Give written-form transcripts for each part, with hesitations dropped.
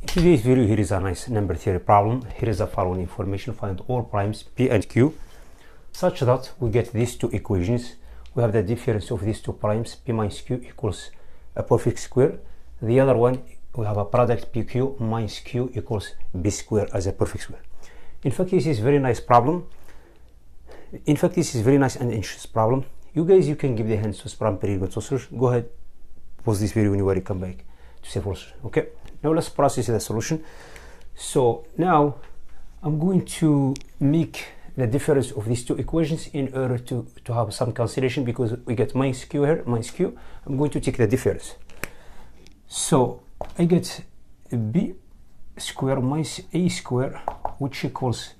In today's video, here is a nice number theory problem. Here is the following information: find all primes p and q such that we get these two equations. We have the difference of these two primes, p minus q equals a perfect square. The other one, we have a product pq minus q equals b square as a perfect square. In fact, this is very nice problem. In fact, this is very nice and interesting problem. You guys, you can give the hands to this problem very good solution. Go ahead, pause this video when you want to come back to see solution. Okay, now let's process the solution. So now I'm going to make the difference of these two equations in order to have some consideration, because we get minus q here, minus q. I'm going to take the difference. So I get b square minus a square, which equals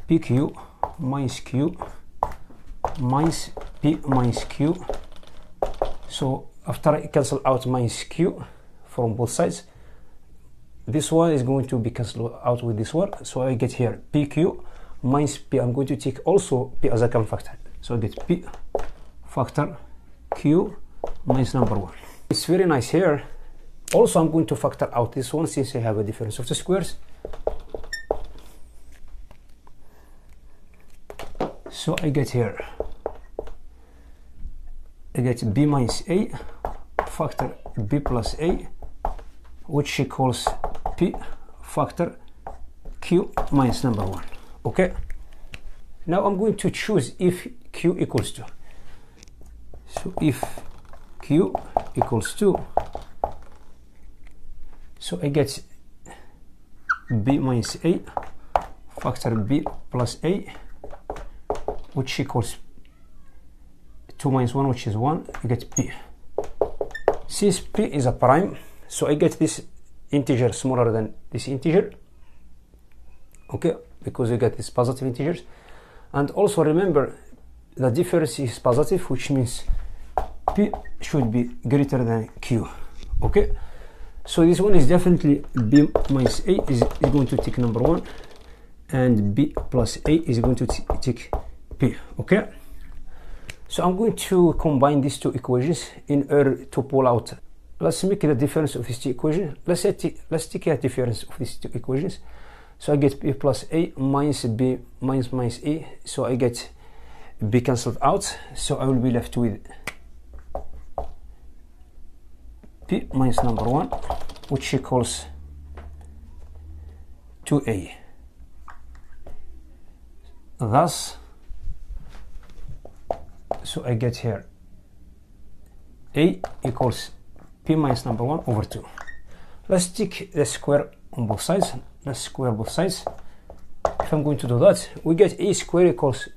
pq minus q minus p minus q. So after I cancel out minus q from both sides, this one is going to be cancelled out with this one. So I get here pq minus p. I'm going to take also p as a common factor. So I get p factor q minus number 1. It's very nice here. Also, I'm going to factor out this one since I have a difference of the squares. So I get here, I get b minus a factor b plus a, which equals p factor q minus number 1. Okay, now I'm going to choose if q equals 2. So if q equals 2, so I get b minus a factor b plus a, which equals 2 minus 1, which is 1. I get p. Since p is a prime, so I get this integer smaller than this integer. Okay, because you get these positive integers. And also remember, the difference is positive, which means p should be greater than q. Okay, so this one is definitely b minus a is going to take number 1, and b plus a is going to take p. Okay, so I'm going to combine these two equations in order to pull out. Let's make the difference of these two equations. Let's take a difference of these two equations. So I get b plus a minus b minus a. So I get b cancelled out. So I will be left with p minus number 1, which equals 2a. Thus, so I get here a equals p minus number 1 over 2. Let's take the square on both sides. Let's square both sides. If I'm going to do that, we get a square equals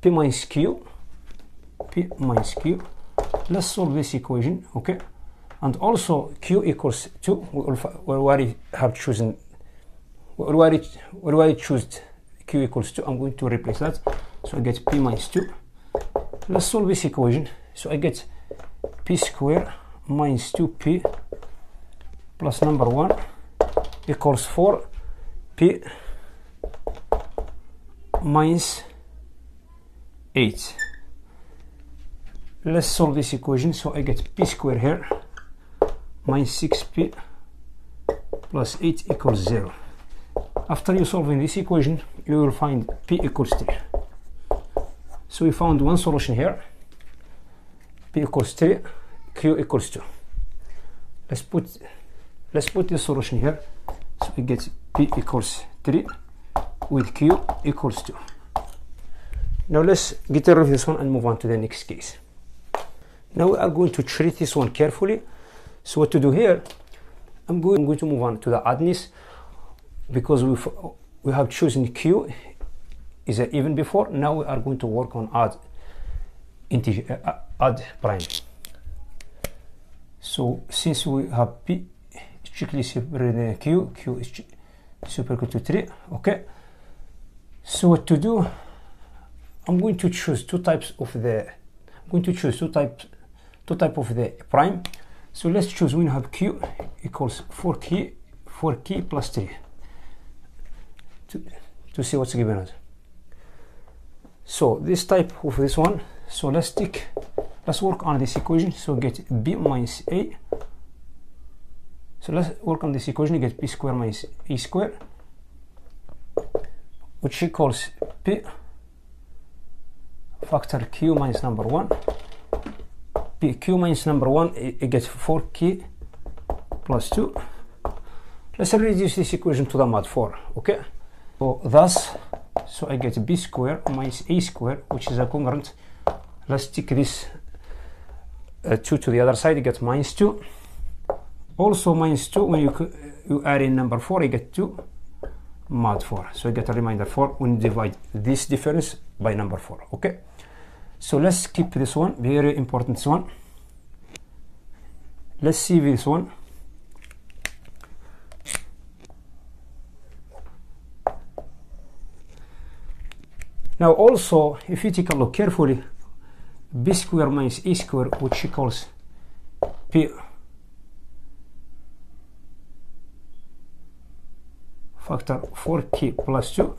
p minus q. P minus q. Let's solve this equation. Okay, and also q equals 2. We already have chosen. We already choose q equals 2. I'm going to replace that. So I get p minus 2. Let's solve this equation. So I get p square minus 2p plus number 1 equals 4p minus 8. Let's solve this equation. So I get p square here minus 6p plus 8 equals 0. After you solving this equation, you will find p equals 3. So we found one solution here. P equals 3, q equals 2. Let's put this solution here. So we get p equals 3 with q equals 2. Now let's get rid of this one and move on to the next case. Now we are going to treat this one carefully. So what to do here, I'm going to move on to the oddness, because we have chosen q is even before. Now we are going to work on odd integer, odd prime. So since we have p strictly separate than q is super equal to 3. Okay, so what to do, I'm going to choose two types of the prime. So let's choose when you have q equals 4k plus 3 to see what's given us. So this type of this one, so let's work on this equation. So get b minus a So let's work on this equation. You get p square minus e square, which equals p factor q minus number 1. P q minus number 1, it gets 4k plus 2. Let's reduce this equation to the mod 4, okay? So thus, I get b square minus a square, which is a congruent. Let's take this 2 to the other side, you get minus 2. Also minus 2, when you add in number 4, you get 2 mod 4. So you get a remainder 4 when you divide this difference by number 4, okay? So let's keep this one, very important one. Let's see this one. Now also, if you take a look carefully, b square minus a square, which equals p factor 4k plus 2.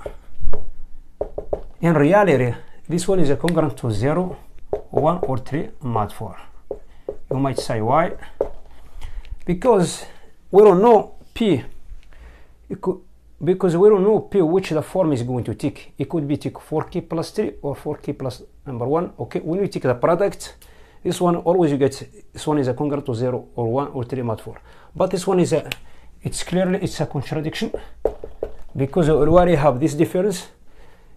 In reality, this one is a congruent to 0, 1, or 3 mod 4. You might say why? Because we don't know p. Because we don't know p which the form is going to take. It could be take 4k plus 3 or 4k plus number 1. Okay, when we take the product, this one always you get, this one is a congruent to 0 or 1 or 3 mod 4. But this one is a, it's clearly it's a contradiction, because we already have this difference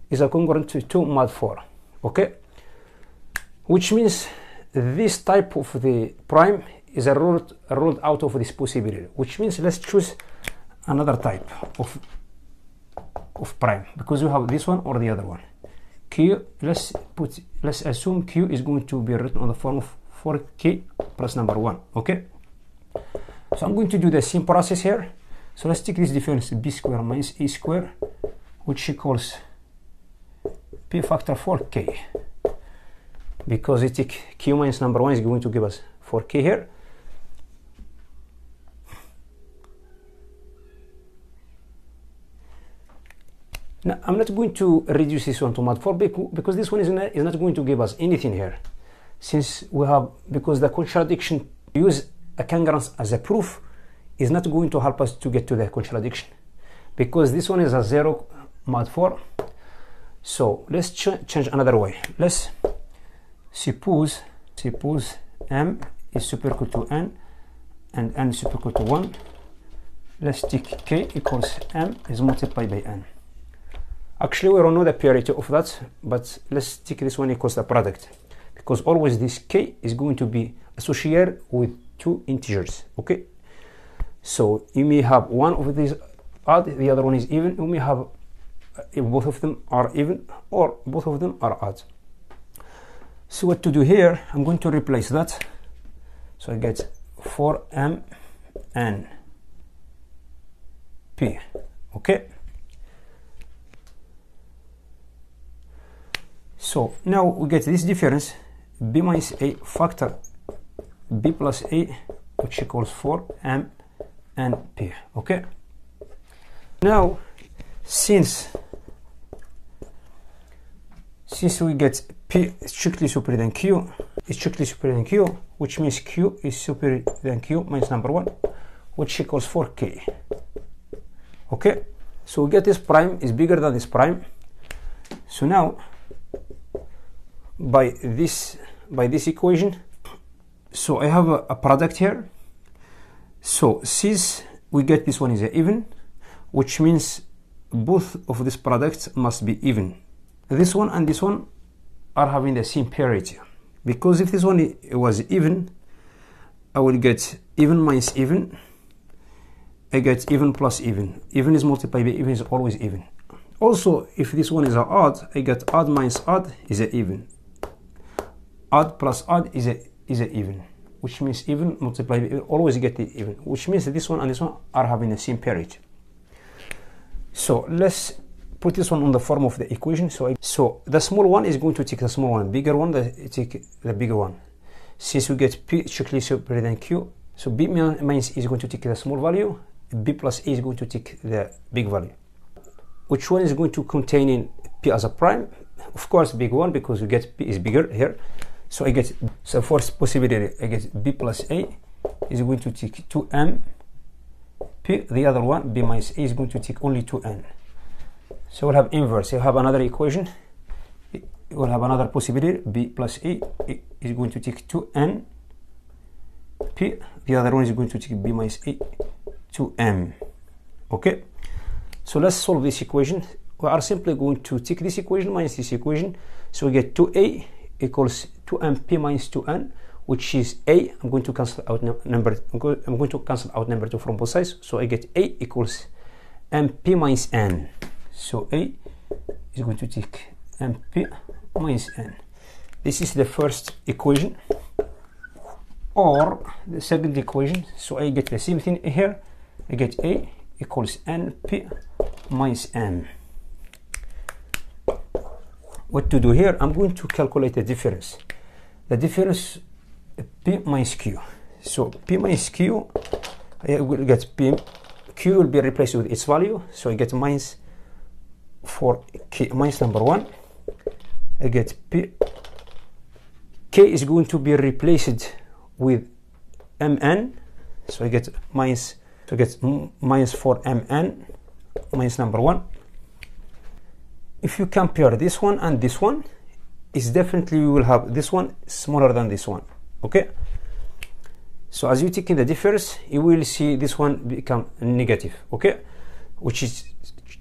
is a congruent to 2 mod 4. Okay, which means this type of the prime is a ruled out of this possibility, which means let's choose another type of prime, because we have this one or the other one. Q, let's assume Q is going to be written on the form of 4k plus number 1. Okay, so I'm going to do the same process here. So let's take this difference, b square minus a square, which equals p factor 4k, because it take q minus number 1 is going to give us 4k here. Now I'm not going to reduce this one to mod 4 because this one is not going to give us anything here, since we have, because the contradiction, use a congruence as a proof is not going to help us to get to the contradiction, because this one is a 0 mod 4. So let's change another way. Let's suppose m is super equal to n and n is super equal to 1. Let's take k equals m is multiplied by n. Actually, we don't know the parity of that, but let's take this one equals the product, because always this k is going to be associated with two integers. Okay, so you may have one of these odd, the other one is even. You may have if both of them are even or both of them are odd. So what to do here, I'm going to replace that. So I get 4m n p. Okay, so now we get this difference, b minus a factor b plus a, which equals 4m n p. Okay, now since we get p strictly superior than q, is strictly superior than q, which means q is superior than q minus number 1, which equals 4k. Okay, so we get this prime is bigger than this prime. So now by this equation, so I have a product here. So since we get this one is even, which means both of these products must be even. This one and this one are having the same parity, because if this one was even, I will get even minus even. I get even plus even. Even is multiplied by even is always even. Also, if this one is an odd, I get odd minus odd is an even. Odd plus odd is a even, which means even multiplied by even always get the even, which means that this one and this one are having the same parity. So let's put this one on the form of the equation. So the small one is going to take the small one, bigger one take the bigger one. Since we get p strictly superior than q, so b minus is going to take the small value, b plus a is going to take the big value. Which one is going to contain in p as a prime? Of course big one, because we get p is bigger here. So I get, so first possibility, I get b plus a is going to take 2m p, the other one, b minus a, is going to take only 2n. So we'll have inverse. You have another equation. We'll have another possibility. B plus a is going to take 2n p. The other one is going to take b minus a 2m. Okay. So let's solve this equation. We are simply going to take this equation minus this equation. So we get 2a equals 2mp minus 2n, which is a. I'm going to cancel out number. I'm going to cancel out number 2 from both sides. So I get a equals mp minus n. So a is going to take mp minus n. This is the first equation, or the second equation. So I get the same thing here. I get a equals np minus n. What to do here? I'm going to calculate the difference. The difference p minus q. So p minus q, I will get p. Q will be replaced with its value. So I get minus for k minus number 1. I get p. K is going to be replaced with mn. So I get minus. So I get minus for mn minus number 1. If you compare this one and this one, it's definitely you will have this one smaller than this one. Okay. So as you take in the difference, you will see this one become negative. Okay, which is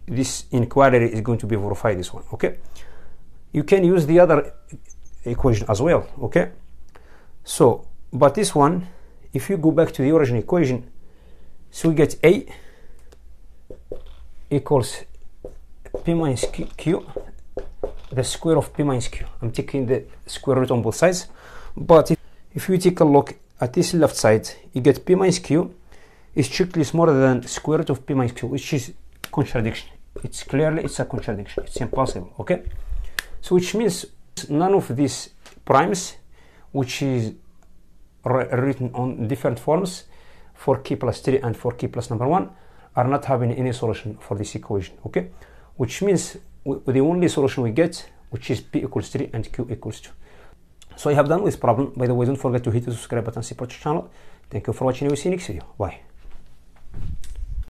this inquiry is going to be verify this one. Okay. You can use the other equation as well. Okay. So, but this one, if you go back to the original equation, so we get a equals p minus q, the square of p minus q. I'm taking the square root on both sides, but if you take a look at this left side, you get p minus q is strictly smaller than square root of p minus q, which is contradiction. It's clearly it's a contradiction. It's impossible. Okay, so which means none of these primes, which is written on different forms for k plus 3 and for k plus number 1, are not having any solution for this equation. Okay, which means the only solution we get, which is p equals 3 and q equals 2. So I have done this problem. By the way, don't forget to hit the subscribe button, support the channel. Thank you for watching. We will see you next video. Bye.